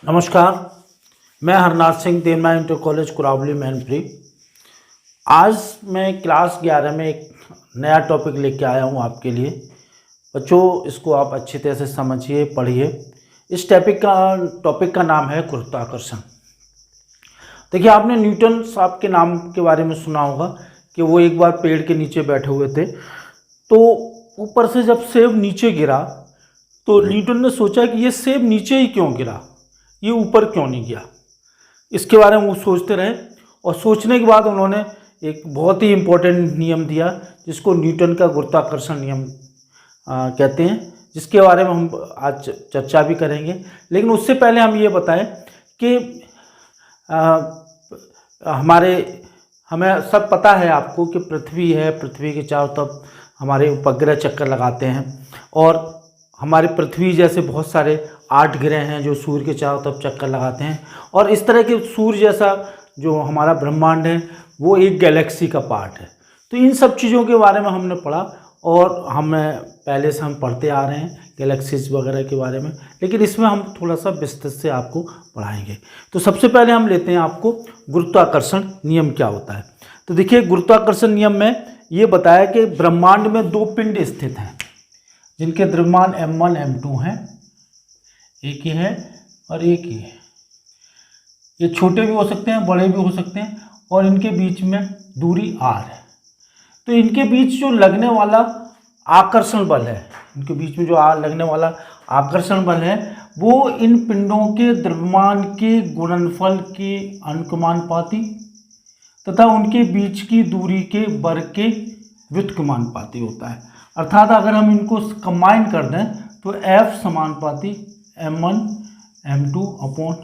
नमस्कार। मैं Harnath Singh, देनमा inter college Kurawali Mainpuri. आज मैं क्लास 11 में एक नया टॉपिक लेके आया हूँ आपके लिए। बच्चों, इसको आप अच्छी तरह से समझिए, पढ़िए। इस टॉपिक का नाम है गुरुत्वाकर्षण। देखिए, आपने न्यूटन साहब के नाम के बारे में सुना होगा कि वो एक बार पेड़ के नीचे बैठे हुए थे, तो ऊपर से जब सेब नीचे गिरा तो न्यूटन ने सोचा कि ये सेब नीचे ही क्यों गिरा, ये ऊपर क्यों नहीं गया। इसके बारे में वो सोचते रहे और सोचने के बाद उन्होंने एक बहुत ही इम्पोर्टेंट नियम दिया जिसको न्यूटन का गुरुत्वाकर्षण नियम कहते हैं, जिसके बारे में हम आज चर्चा भी करेंगे। लेकिन उससे पहले हम ये बताएं कि हमें सब पता है आपको कि पृथ्वी है, पृथ्वी के चारों तरफ हमारे उपग्रह चक्कर लगाते हैं और हमारी पृथ्वी जैसे बहुत सारे 8 ग्रह हैं जो सूर्य के चारों तरफ चक्कर लगाते हैं। और इस तरह के सूर्य जैसा जो हमारा ब्रह्मांड है वो एक गैलेक्सी का पार्ट है। तो इन सब चीज़ों के बारे में हमने पढ़ा और हमें पहले से हम पढ़ते आ रहे हैं गैलेक्सीज वगैरह के बारे में, लेकिन इसमें हम थोड़ा सा विस्तृत से आपको पढ़ाएंगे। तो सबसे पहले हम लेते हैं आपको गुरुत्वाकर्षण नियम क्या होता है। तो देखिए, गुरुत्वाकर्षण नियम में ये बताया कि ब्रह्मांड में 2 पिंड स्थित हैं जिनके द्रव्यमान m1 m2 हैं। एक ही है और एक ही है। ये छोटे भी हो सकते हैं, बड़े भी हो सकते हैं और इनके बीच में दूरी r है। तो इनके बीच जो लगने वाला आकर्षण बल है, इनके बीच में जो लगने वाला आकर्षण बल है वो इन पिंडों के द्रव्यमान के गुणनफल के अनुकमानुपाती तथा उनके बीच की दूरी के वर्ग के व्युत्क्रमानुपाती होता है। अर्थात अगर हम इनको कंबाइन कर दें तो F समानुपाती m1 m2 upon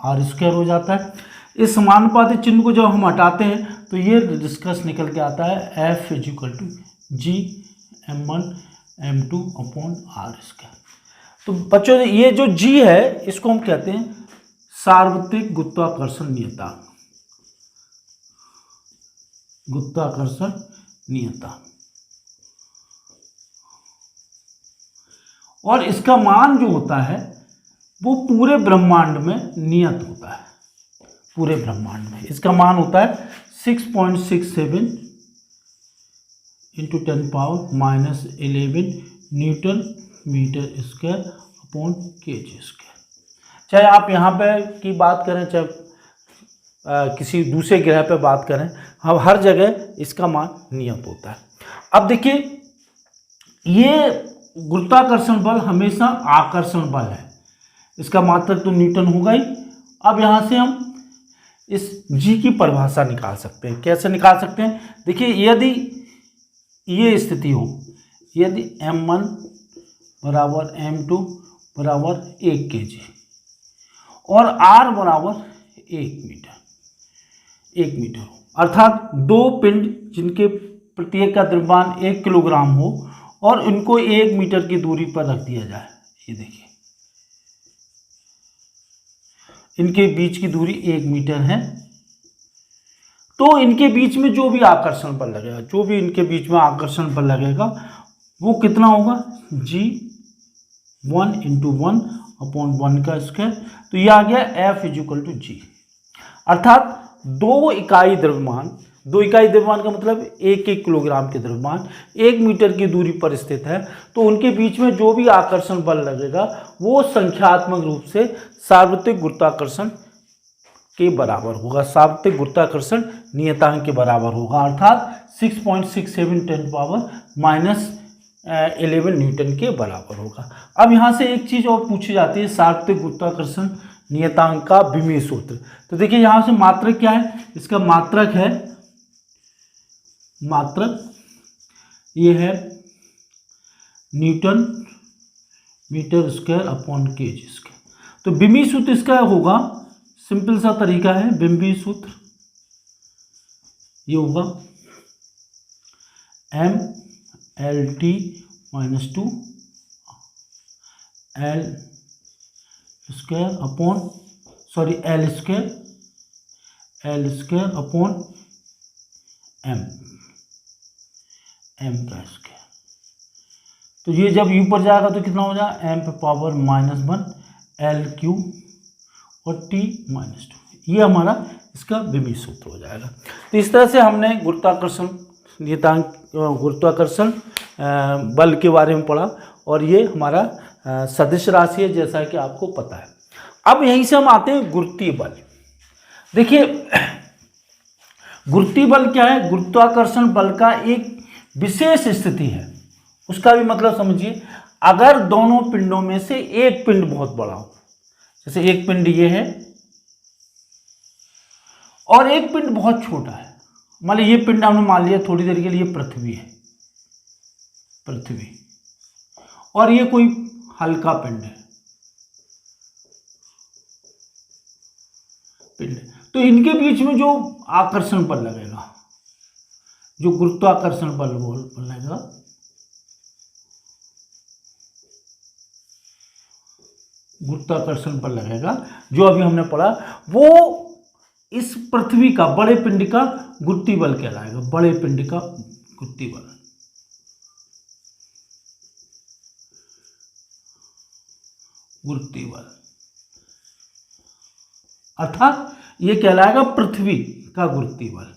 r square हो जाता है। इस समानुपाती चिन्ह को जब हम हटाते हैं तो ये डिस्कस निकल के आता है F = g m1 m2 upon r square. तो बच्चों, ये जो g है इसको हम कहते हैं सार्वत्रिक गुरुत्वाकर्षण नियतांक। गुरुत्वाकर्षण नियतांक और इसका मान जो होता है वो पूरे ब्रह्मांड में नियत होता है। पूरे ब्रह्मांड में इसका मान होता है 6.67 × 10⁻⁻11 newton metre square upon kg square. चाहे आप यहाँ पे की बात करें, चाहे किसी दूसरे ग्रह पे बात करें, हम हर जगह इसका मान नियत होता है। अब देखिए, ये गुरुत्वाकर्षण बल हमेशा आकर्षण बल है, इसका मात्रक तो न्यूटन होगा ही। अब यहाँ से हम इस g की परिभाषा निकाल सकते हैं। कैसे निकाल सकते हैं? देखिए, यदि ये स्थिति हो, यदि m1 बराबर m2 बराबर 1 kg और r बराबर 1 मीटर हो, अर्थात 2 पिंड जिनके प्रत्येक का द्रव्यमान 1 किलोग्राम हो और इनको 1 मीटर की दूरी पर रख दिया जाए। ये देखिए, इनके बीच की दूरी 1 मीटर है। तो इनके बीच में जो भी आकर्षण बल लगेगा, जो भी इनके बीच में आकर्षण बल लगेगा वो कितना होगा? g 1 × 1 अपॉन 1 का स्क्वायर। तो ये आ गया F = g। अर्थात 2 इकाई द्रव्यमान का मतलब 1 किलोग्राम के द्रव्यमान 1 मीटर की दूरी पर स्थित है, तो उनके बीच में जो भी आकर्षण बल लगेगा वो संख्यात्मक रूप से सार्वत्रिक गुरुत्वाकर्षण के बराबर होगा, सार्वत्रिक गुरुत्वाकर्षण नियतांक के बराबर होगा। अर्थात 6.67 10⁻⁻11 न्यूटन के बराबर होगा। अब यहाँ से एक चीज़ और पूछी जाती है, सार्वत्रिक गुरुत्वाकर्षण नियतांक का विमीय सूत्र। तो देखिए, यहाँ से मात्रक क्या है? इसका मात्रक है, ये है newton metre square upon kg square. तो विमीय सूत्र इसका होगा, सिंपल सा तरीका है विमीय सूत्र, ये होगा mLT - 2 L square upon L square upon m का स्क्वायर। तो ये जब u पर जाएगा तो कितना हो जाएगा? m पे पावर -1 L³ और T-2, ये हमारा इसका विमीय सूत्र हो जाएगा। तो इस तरह से हमने गुरुत्वाकर्षण नियतांक, गुरुत्वाकर्षण बल के बारे में पढ़ा, और ये हमारा सदिश राशि है जैसा कि आपको पता है। अब यहीं से हम आते हैं गुरुत्वीय बल। देखिए गुरुत्वीय बल क्या है? गुरुत्वाकर्षण बल का एक विशेष स्थिति है। उसका भी मतलब समझिए, अगर दोनों पिंडों में से एक पिंड बहुत बड़ा हो, जैसे एक पिंड ये है और एक पिंड बहुत छोटा है, मान लीजिए ये पिंड हमने मान लिया थोड़ी देर के लिए पृथ्वी है, पृथ्वी, और ये कोई हल्का पिंड है, पिंड, तो इनके बीच में जो आकर्षण बल लगेगा, जो गुरुत्वाकर्षण बल लगेगा, गुरुत्वाकर्षण बल लगेगा, जो अभी हमने पढ़ा, वो इस पृथ्वी का, बड़े पिंड का गुरुत्वीय बल कहलाएगा। बड़े पिंड का गुरुत्वीय बल, गुरुत्वीय बल, अर्थात ये कहलाएगा पृथ्वी का गुरुत्वीय बल,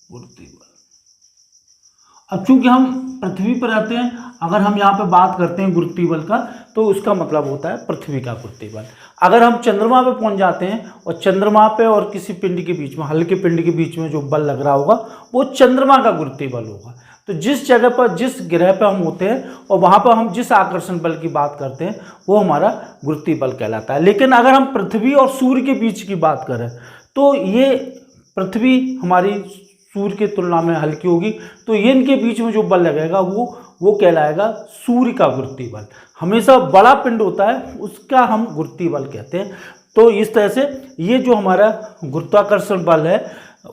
गुरुत्वीय बल। अब चूंकि हम पृथ्वी पर रहते हैं, अगर हम यहाँ पे बात करते हैं गुरुत्वीय बल का, तो उसका मतलब होता है पृथ्वी का गुरुत्वीय बल। अगर हम चंद्रमा पे पहुंच जाते हैं और चंद्रमा पे और किसी पिंड के बीच में, हल्के पिंड के बीच में जो बल लग रहा होगा, वो चंद्रमा का गुरुत्वीय बल होगा। तो जिस जगह पर, जिस ग्रह पर हम होते हैं और वहाँ पर हम जिस आकर्षण बल की बात करते हैं, वो हमारा गुरुत्वीय बल कहलाता है। लेकिन अगर हम पृथ्वी और सूर्य के बीच की बात करें, तो ये पृथ्वी हमारी सूर्य की तुलना में हल्की होगी, तो ये इनके बीच में जो बल लगेगा वो कहलाएगा सूर्य का गुरुत्वीय बल। हमेशा बड़ा पिंड होता है उसका हम गुरुत्वीय बल कहते हैं। तो इस तरह से ये जो हमारा गुरुत्वाकर्षण बल है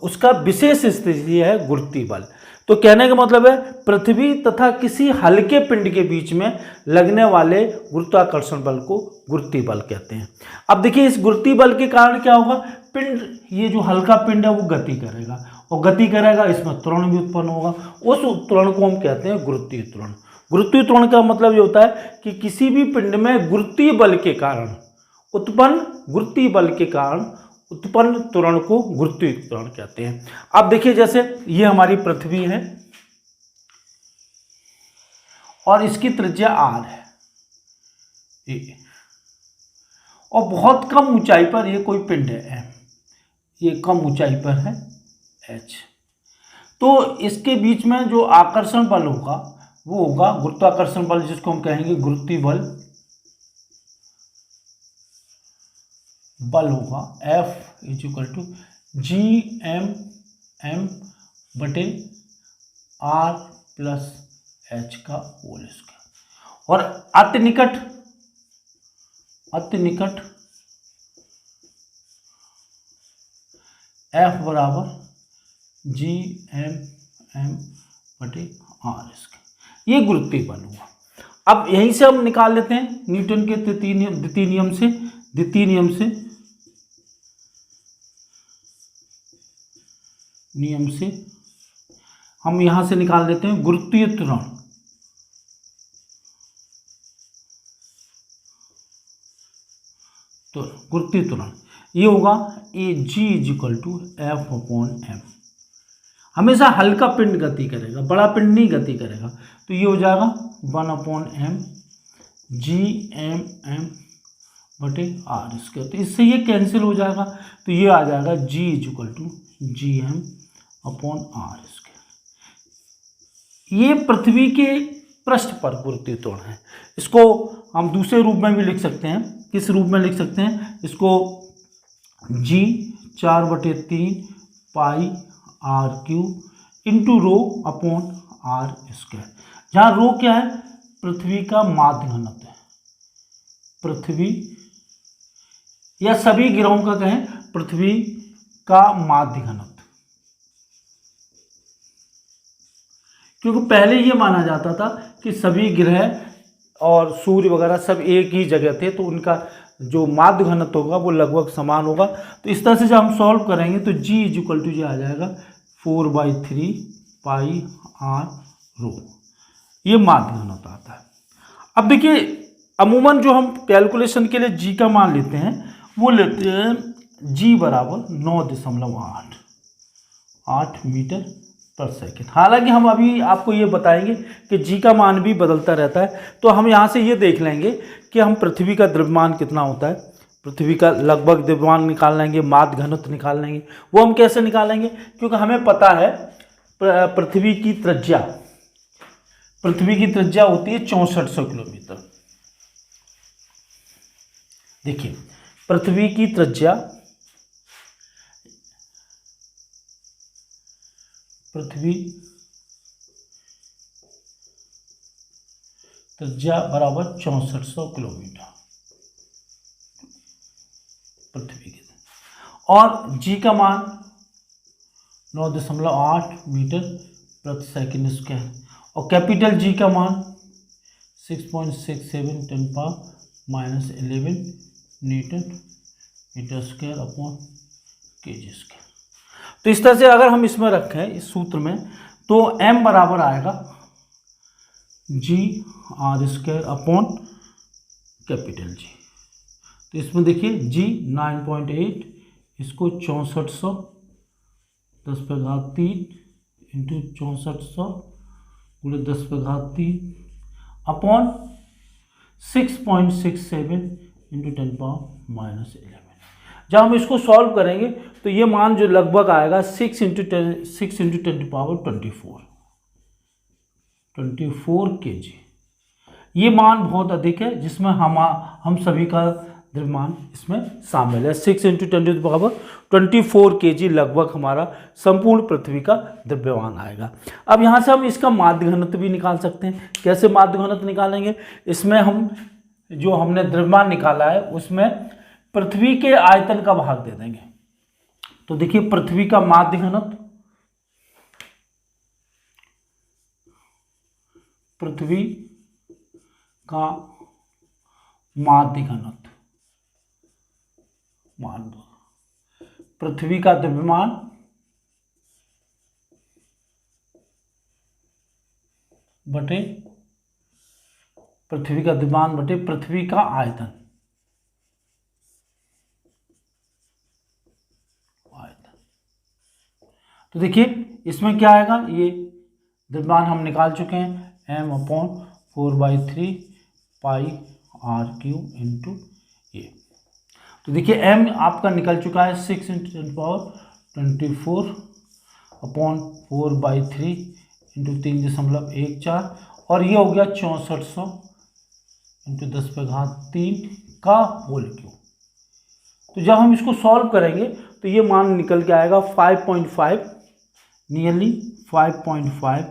उसका विशेष स्थिति है गुरुत्वीय बल। तो कहने का मतलब है पृथ्वी तथा किसी हल्के पिंड के बीच में लगने वाले गुरुत्वाकर्षण बल को गुरुत्वीय बल कहते हैं। अब देखिए इस गुरुत्वीय बल के कारण क्या होगा, पिंड, ये जो हल्का पिंड है वो गति करेगा, और गति करेगा इसमें त्वरण भी उत्पन्न होगा। उस त्वरण को हम कहते हैं गुरुत्वीय त्वरण। गुरुत्वीय त्वरण का मतलब ये होता है कि किसी भी पिंड में गुरुत्वीय बल के कारण उत्पन्न त्वरण को गुरुत्वीय त्वरण कहते हैं। अब देखिए जैसे ये हमारी पृथ्वी है और इसकी त्रिज्या r है, और बहुत कम ऊंचाई पर ये कोई पिंड है m, ये कम ऊंचाई पर है h, तो इसके बीच में जो आकर्षण बल होगा वो होगा गुरुत्वाकर्षण बल, जिसको हम कहेंगे गुरुत्वीय बल होगा F = G(m)m बटे r + h का होल स्क्वायर। और अति निकट F = G(m)m बटे r स्क्वायर, ये गुरुत्वीय बल हुआ। अब यहीं से हम निकाल लेते हैं न्यूटन के द्वितीय नियम से हम यहां से निकाल देते हैं गुरुत्वीय त्वरण। तो गुरुत्वीय त्वरण ये होगा G = F/m। हमेशा हल्का पिंड गति करेगा, बड़ा पिंड नहीं गति करेगा, तो ये हो जाएगा 1/m G(m)m बटे r स्क्वायर। तो इससे ये कैंसिल हो जाएगा, तो ये आ जाएगा G = Gm/r स्क्वायर। ये पृथ्वी के पृष्ठ पर गुरुत्वीय त्वरण है। इसको हम दूसरे रूप में भी लिख सकते हैं। किस रूप में लिख सकते हैं इसको? G 4/3 पाई r³ इंटू ρ/r स्क्वायर, जहाँ रो क्या है? पृथ्वी का माध्य घनत्व है। पृथ्वी या सभी ग्रहों का कहें पृथ्वी का माध्य घनत्व, क्योंकि पहले ये माना जाता था कि सभी ग्रह और सूर्य वगैरह सब एक ही जगह थे, तो उनका जो माध्य घनत्व होगा वो लगभग समान होगा। तो इस तरह से जब हम सॉल्व करेंगे तो G = आ जाएगा 4/3 पाई r ρ, ये माध्य घनत्व आता है। अब देखिए अमूमन जो हम कैलकुलेशन के लिए जी का मान लेते हैं वो लेते हैं जी बराबर 9.8 मीटर पर सेकेंड। हालांकि हम अभी आपको ये बताएंगे कि जी का मान भी बदलता रहता है। तो हम यहाँ से ये देख लेंगे कि हम पृथ्वी का द्रव्यमान कितना होता है, पृथ्वी का लगभग द्रव्यमान निकाल लेंगे, माध्य घनत्व निकाल लेंगे। वो हम कैसे निकालेंगे, क्योंकि हमें पता है पृथ्वी की त्रिज्या होती है 6400 किलोमीटर। देखिए पृथ्वी की त्रिज्या बराबर 6400 किलोमीटर पृथ्वी की, और जी का मान 9.8 मीटर प्रति सेकंड स्क्वायर, और कैपिटल जी का मान 6.67 10⁻11 newton metre square upon KG square. तो इस तरह से अगर हम इसमें रखें इस सूत्र में, तो m बराबर आएगा G R square upon capital G. तो इसमें देखिए जी 9.8, इसको 6400 10⁻³ इंटू 6400 गुणे 10⁻³ अपॉन 6.67 इंटू 10⁻11। जब हम इसको सॉल्व करेंगे तो ये मान जो लगभग आएगा 6 इंटू 10⁻24 kg। ये मान बहुत अधिक है, जिसमें हम सभी का द्रव्यमान इसमें शामिल है। 6 इंटू 10⁻24 kg लगभग हमारा संपूर्ण पृथ्वी का द्रव्यमान आएगा। अब यहाँ से हम इसका माध्य घनत्व भी निकाल सकते हैं। कैसे माध्य घनत्व निकालेंगे, इसमें हम जो हमने द्रव्यमान निकाला है उसमें पृथ्वी के आयतन का भाग दे देंगे। तो देखिए पृथ्वी का माध्य घनत्व, पृथ्वी का माध्य घनत्व, पृथ्वी का द्रव्यमान बटे पृथ्वी का द्रव्यमान बटे पृथ्वी का आयतन। तो देखिए इसमें क्या आएगा, ये द्रव्यमान हम निकाल चुके हैं, m/4/3 पाई r³ इंटू ए। तो देखिए m आपका निकल चुका है 6 इंटू 10⁻24 अपॉन 4/3 इंटू 3.14, और ये हो गया 6400 इंटू 10⁻³ का होल क्यूब। तो जब हम इसको सॉल्व करेंगे तो ये मान निकल के आएगा 5.5 नियरली 5.5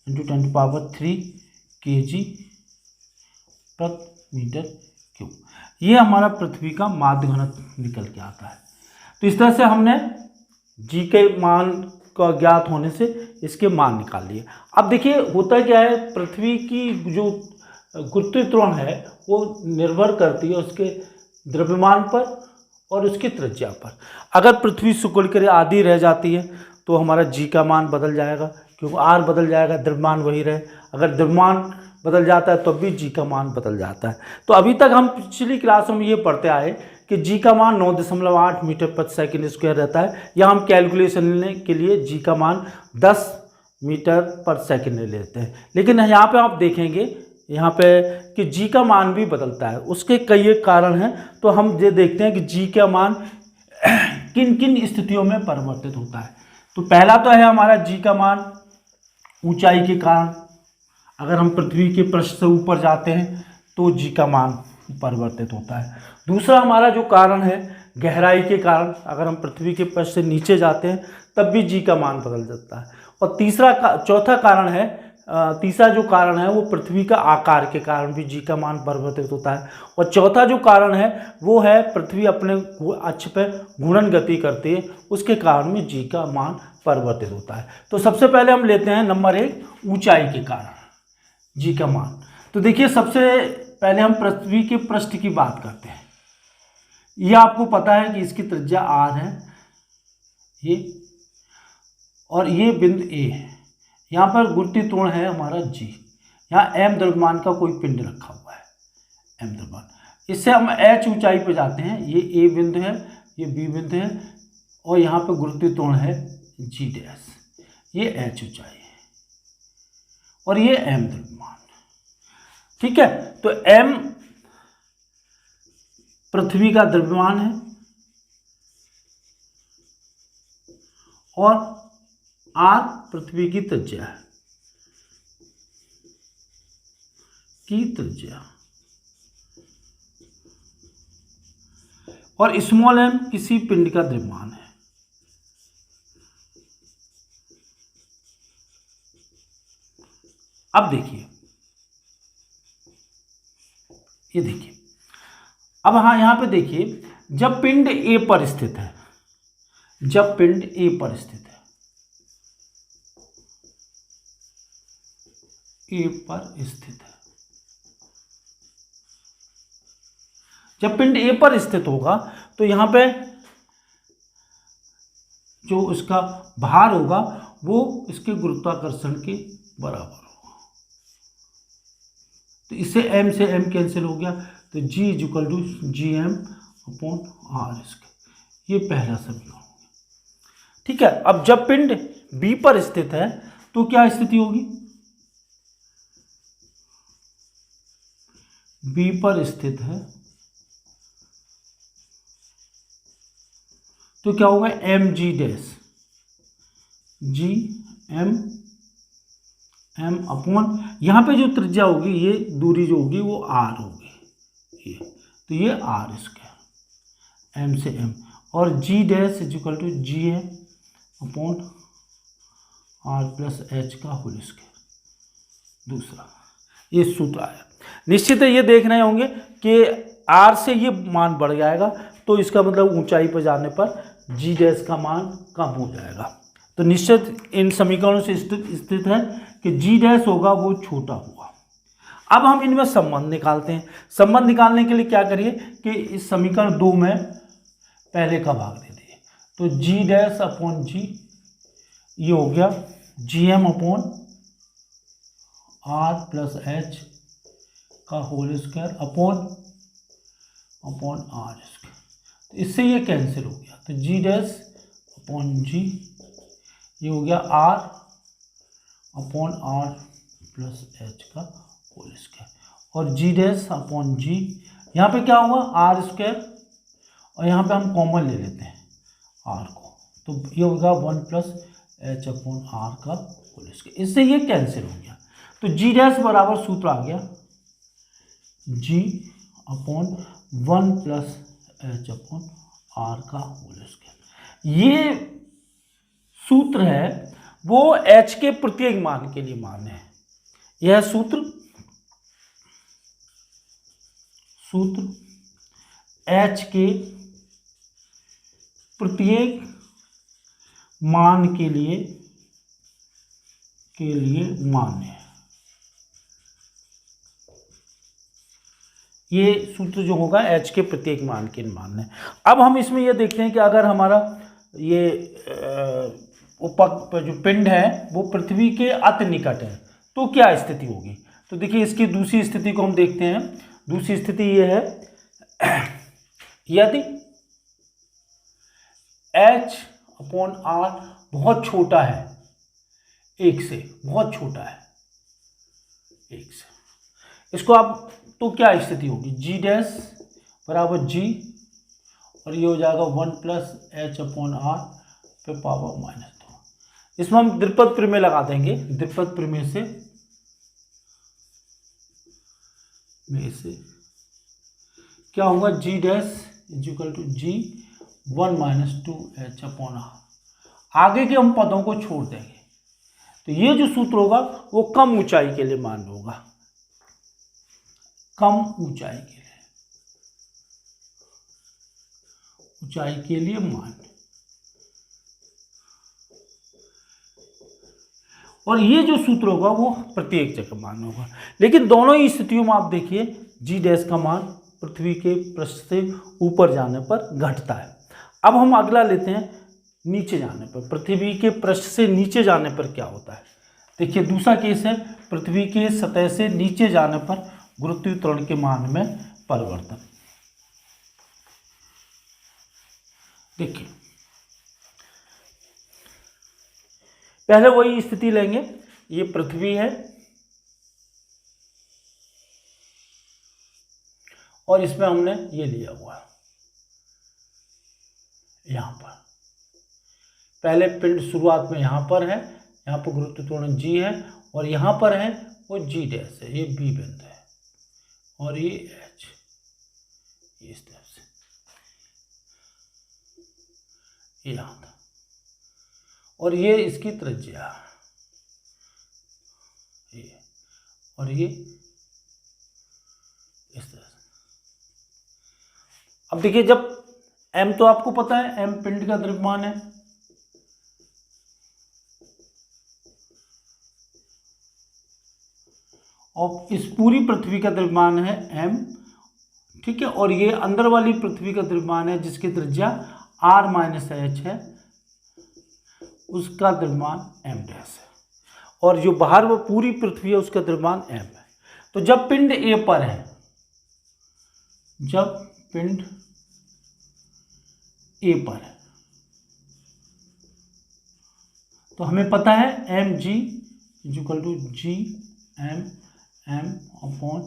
इंटू 10⁻³ kg प्रति मीटर क्यूब। ये हमारा पृथ्वी का माध्य घनत्व निकल के आता है। तो इस तरह से हमने जी के मान का ज्ञात होने से इसके मान निकाल लिए। अब देखिए होता क्या है, पृथ्वी की जो गुरुत्वाकर्षण है वो निर्भर करती है उसके द्रव्यमान पर और उसकी त्रिज्या पर। अगर पृथ्वी सिकुड़ कर आधी रह जाती है तो हमारा जी का मान बदल जाएगा, क्योंकि आर बदल जाएगा, द्रव्यमान वही रहे। अगर द्रव्यमान बदल जाता है तब भी जी का मान बदल जाता है। तो अभी तक हम पिछली क्लासों में ये पढ़ते आए कि जी का मान 9.8 मीटर प्रति सेकंड स्क्वायर रहता है, या हम कैलकुलेशन के लिए जी का मान 10 मीटर पर सेकंड ले लेते हैं। लेकिन यहाँ पे आप देखेंगे यहाँ पे कि जी का मान भी बदलता है, उसके कई एक कारण हैं। तो हम ये देखते हैं कि जी का मान किन किन स्थितियों में परिवर्तित होता है। तो पहला तो है हमारा जी का मान ऊंचाई के कारण। अगर हम पृथ्वी के पृष्ठ से ऊपर जाते हैं तो जी का मान परिवर्तित होता है। दूसरा हमारा जो कारण है गहराई के कारण, अगर हम पृथ्वी के पृष्ठ से नीचे जाते हैं तब भी जी का मान बदल जाता है। और तीसरा जो कारण है वो पृथ्वी का आकार के कारण भी जी का मान परिवर्तित होता है। और चौथा जो कारण है वो है पृथ्वी अपने अक्ष पर घूर्णन गति करती है, उसके कारण भी जी का मान परिवर्तित होता है। तो सबसे पहले हम लेते हैं नंबर 1 ऊंचाई के कारण जी का मान। तो देखिए सबसे पहले हम पृथ्वी के पृष्ठ की बात करते हैं। ये आपको पता है कि इसकी त्रिज्या r है, ये, और ये बिंदु A है। यहाँ पर गुरुत्वाकर्षण है हमारा g, यहाँ m द्रव्यमान का कोई पिंड रखा हुआ है, m द्रव्यमान। इससे हम h ऊंचाई पे जाते हैं, ये a बिंदु है, ये b बिंदु है और यहाँ पे गुरुत्वीय त्वरण है g डैश, ये h ऊंचाई है और ये m द्रव्यमान। ठीक है, तो m पृथ्वी का द्रव्यमान है और r पृथ्वी की त्रिज्या है, और स्मॉल m किसी पिंड का द्रव्यमान है। अब देखिए, ये देखिए, अब हाँ यहां पे देखिए, जब पिंड A पर स्थित है, जब पिंड A पर स्थित है, A पर स्थित है, जब पिंड A पर स्थित होगा तो यहां पे जो इसका भार होगा वो इसके गुरुत्वाकर्षण के बराबर होगा। तो इससे m से m कैंसिल हो गया, तो g equal to GM upon r square, ये पहला समीकरण हो गया। ठीक है, अब जब पिंड B पर स्थित है तो क्या स्थिति होगी, B पर स्थित है तो क्या होगा, m g dash, G M upon, यहाँ पे जो त्रिज्या होगी, ये दूरी जो होगी वो r होगी, ये तो ये r स्क्वायर, m से m, और g dash is equal to G M upon r plus H का होल स्क्वायर। दूसरा ये सूत्र आया। निश्चित है ये देख रहे होंगे कि r से ये मान बढ़ जाएगा तो इसका मतलब ऊंचाई पर जाने पर g डैश का मान कम हो जाएगा। तो निश्चित इन समीकरणों से स्थित है कि g डैश होगा वो छोटा होगा। अब हम इनमें संबंध निकालते हैं। संबंध निकालने के लिए क्या करिए कि इस समीकरण 2 में पहले का भाग दे दिए, तो g डैश अपॉन g ये हो गया gm upon r plus H का whole square upon r square, तो इससे ये कैंसिल हो गया, तो g डैश अपॉन g ये हो गया r upon r plus H का होल स्क्वायर, और g डैश अपॉन g, यहाँ पे क्या होगा r स्क्वायर और यहाँ पे हम कॉमन ले लेते हैं r को, तो ये होगा 1 प्लस एच अपॉन r का होल स्क्वायर, इससे ये कैंसिल हो गया। तो g डैश बराबर सूत्र आ गया g upon 1 plus H upon r का होल स्क्वायर। ये सूत्र है वो h के प्रत्येक मान के लिए मान्य है। यह सूत्र h के प्रत्येक मान के लिए मान्य है। ये सूत्र जो होगा h के प्रत्येक मान के मान्य है। अब हम इसमें ये देखते हैं कि अगर हमारा ये जो पिंड है वो पृथ्वी के अति निकट है तो क्या स्थिति होगी। तो देखिए इसकी दूसरी स्थिति को हम देखते हैं। दूसरी स्थिति ये है, यदि h अपॉन r बहुत छोटा है, 1 से बहुत छोटा है, 1 से, इसको आप तो क्या स्थिति होगी, g डैश बराबर g और ये हो जाएगा 1 प्लस एच अपॉन r पे पावर -2। इसमें हम द्विपद प्रमेय लगा देंगे। द्विपद प्रमेय से क्या होगा, g dash is equal to g 1 - 2h अपॉन r। आगे के हम पदों को छोड़ देंगे, तो ये जो सूत्र होगा वो कम ऊंचाई के लिए मान्य होगा, कम ऊंचाई के लिए मान्य। और ये जो सूत्र होगा वो प्रत्येक जगह मान्य होगा। लेकिन दोनों ही स्थितियों में आप देखिए जी डैश का मान पृथ्वी के पृष्ठ से ऊपर जाने पर घटता है। अब हम अगला लेते हैं नीचे जाने पर, पृथ्वी के पृष्ठ से नीचे जाने पर क्या होता है। देखिए दूसरा केस है, पृथ्वी के सतह से नीचे जाने पर गुरुत्वीय त्वरण के मान में परिवर्तन। देखिए पहले वही स्थिति लेंगे, ये पृथ्वी है और इसमें हमने ये लिया हुआ है, यहां पर पहले पिंड शुरुआत में यहां पर है, यहां पर गुरुत्व त्वरण g है और यहां पर है वो g डैश है, ये b बिंदु है और ये h, इस तरह से यहां था और ये इसकी त्रिज्या ये और ये इस तरह से। अब देखिए जब m तो आपको पता है m पिंड का द्रव्यमान है और इस पूरी पृथ्वी का द्रव्यमान है m, ठीक है, और ये अंदर वाली पृथ्वी का द्रव्यमान है जिसकी त्रिज्या r माइनस h है, उसका द्रव्यमान m डैश है और जो बाहर वो पूरी पृथ्वी है उसका द्रव्यमान m है। तो जब पिंड a पर है, जब पिंड a पर है तो हमें पता है mg equal to G M m upon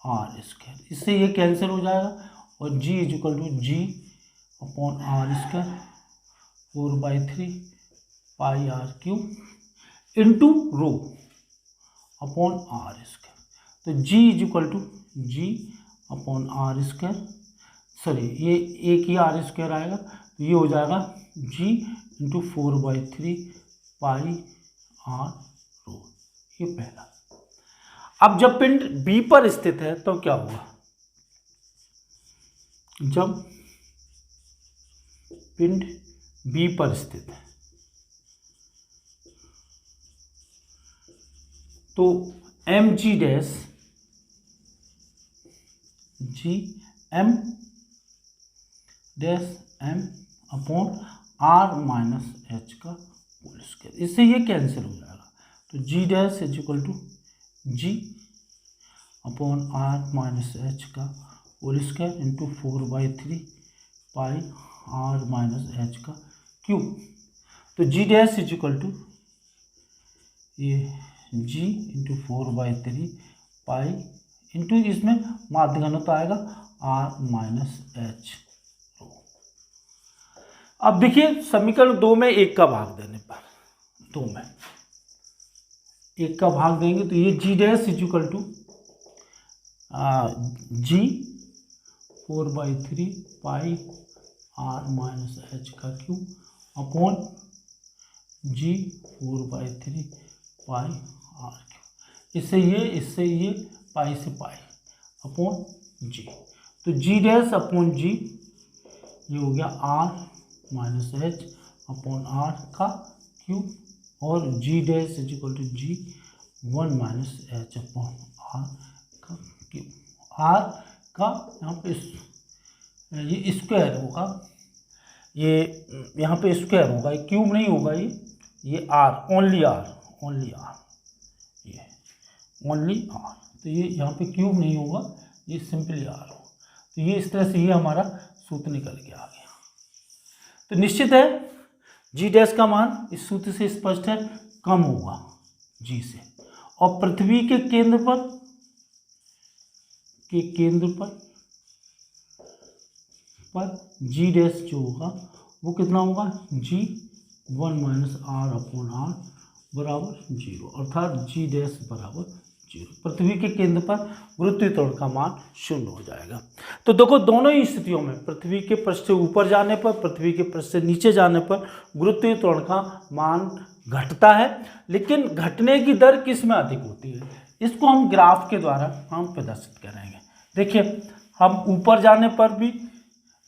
r square, इससे ये कैंसिल हो जाएगा और g equal to G upon r square 4/3 pi are cube into rho upon r square. तो g equal to G upon r square, sorry ये एक ही are square आएगा तो ये हो जाएगा g इंटू 4/3 पाई आर रो, ये पहला। अब जब पिंड B पर स्थित है तो क्या होगा, जब पिंड B पर स्थित है तो mg dash G M dash M upon R minus H का होल स्क्वायर, इससे ये कैंसिल हो जाएगा तो G dash is equal to G upon R minus H का whole square into 4/3 pi R minus H का क्यूब। तो G dash is equal to ये जी इंटू 4/3 पाई इंटू इसमें माध्य घनत्व आएगा आर माइनस एच रो। अब देखिए समीकरण 2 में 1 का भाग देने पर, 2 में 1 का भाग देंगे तो ये G dash is equal to G 4/3 pi R minus H का cube upon G 4/3 pi are cube, इससे ये पाई से पाई अपॉन जी, तो जी डैश अपॉन जी ये हो गया R minus H upon R का क्यूब और G dash is equal to G 1 minus H upon R का क्यूब। आर का यहाँ पे ये स्क्वायर होगा, ये यहाँ पे स्क्वायर होगा, ये क्यूब नहीं होगा, ये आर ओनली आर ये ओनली आर, तो ये यहाँ पे क्यूब नहीं होगा, ये सिंपली आर होगा। तो ये इस तरह से ये हमारा सूत्र निकल के आ गया। तो निश्चित है जी डैश का मान इस सूत्र से स्पष्ट है कम होगा जी से, और पृथ्वी के केंद्र पर जी डैश जो होगा वो कितना होगा जी 1 माइनस आर अपॉन आर बराबर 0, अर्थात जी डैश बराबर 0। पृथ्वी के केंद्र पर गुरुत्वीय त्वरण का मान 0 हो जाएगा। तो देखो दोनों ही स्थितियों में पृथ्वी के पृष्ठ से ऊपर जाने पर, पृथ्वी के पृष्ठ से नीचे जाने पर गुरुत्वीय त्वरण का मान घटता है, लेकिन घटने की दर किस में अधिक होती है, इसको हम ग्राफ के द्वारा हम प्रदर्शित करेंगे। देखिए हम ऊपर जाने पर भी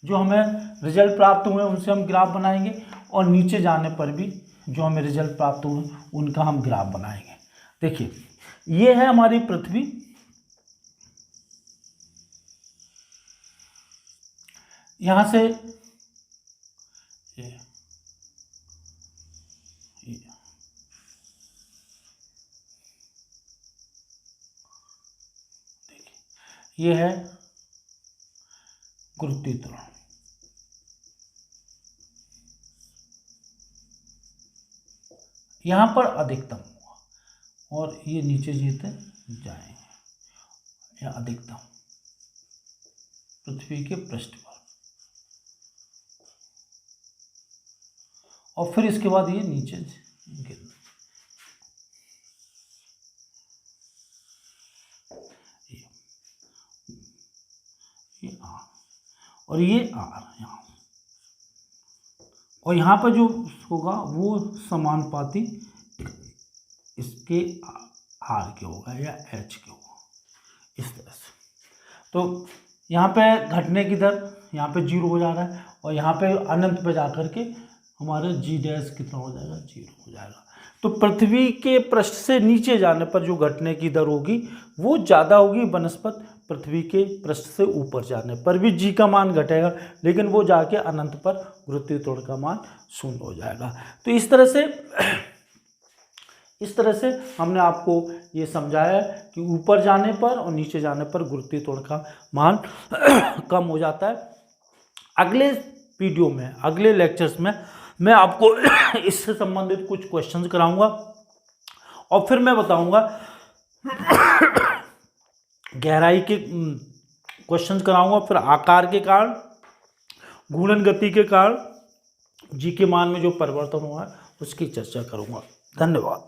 जो हमें रिजल्ट प्राप्त हुए उनसे हम ग्राफ बनाएंगे और नीचे जाने पर भी जो हमें रिजल्ट प्राप्त हुए उनका हम ग्राफ बनाएंगे। देखिए ये है हमारी पृथ्वी, यहां से ये है गुरुत्वीय त्वरण। यहाँ पर अधिकतम होगा और ये नीचे जीते जाएंगे, यह अधिकतम पृथ्वी के पृष्ठ पर, और फिर इसके बाद ये नीचे गिर, ये आर और ये आर यहाँ, और यहाँ पर जो होगा वो समानुपाती इसके आर के होगा या एच के होगा, इस तरह से। तो यहाँ पे घटने की दर यहाँ पे 0 हो जा रहा है और यहाँ पे अनंत पे जा कर के हमारा जी डैश कितना हो जाएगा, 0 हो जाएगा। तो पृथ्वी के पृष्ठ से नीचे जाने पर जो घटने की दर होगी वो ज़्यादा होगी बनस्पत पृथ्वी के पृष्ठ से ऊपर जाने पर भी जी का मान घटेगा, लेकिन वो जाके अनंत पर गुरुत्वीय त्वरण का मान 0 हो जाएगा। तो इस तरह से हमने आपको ये समझाया कि ऊपर जाने पर और नीचे जाने पर गुरुत्वीय त्वरण का मान कम हो जाता है। अगले वीडियो में, अगले लेक्चर्स में मैं आपको इससे संबंधित कुछ क्वेश्चंस कराऊंगा और फिर मैं बताऊंगा गहराई के क्वेश्चंस कराऊंगा, फिर आकार के कारण, घूर्णन गति के कारण जी के मान में जो परिवर्तन हुआ है उसकी चर्चा करूंगा। धन्यवाद।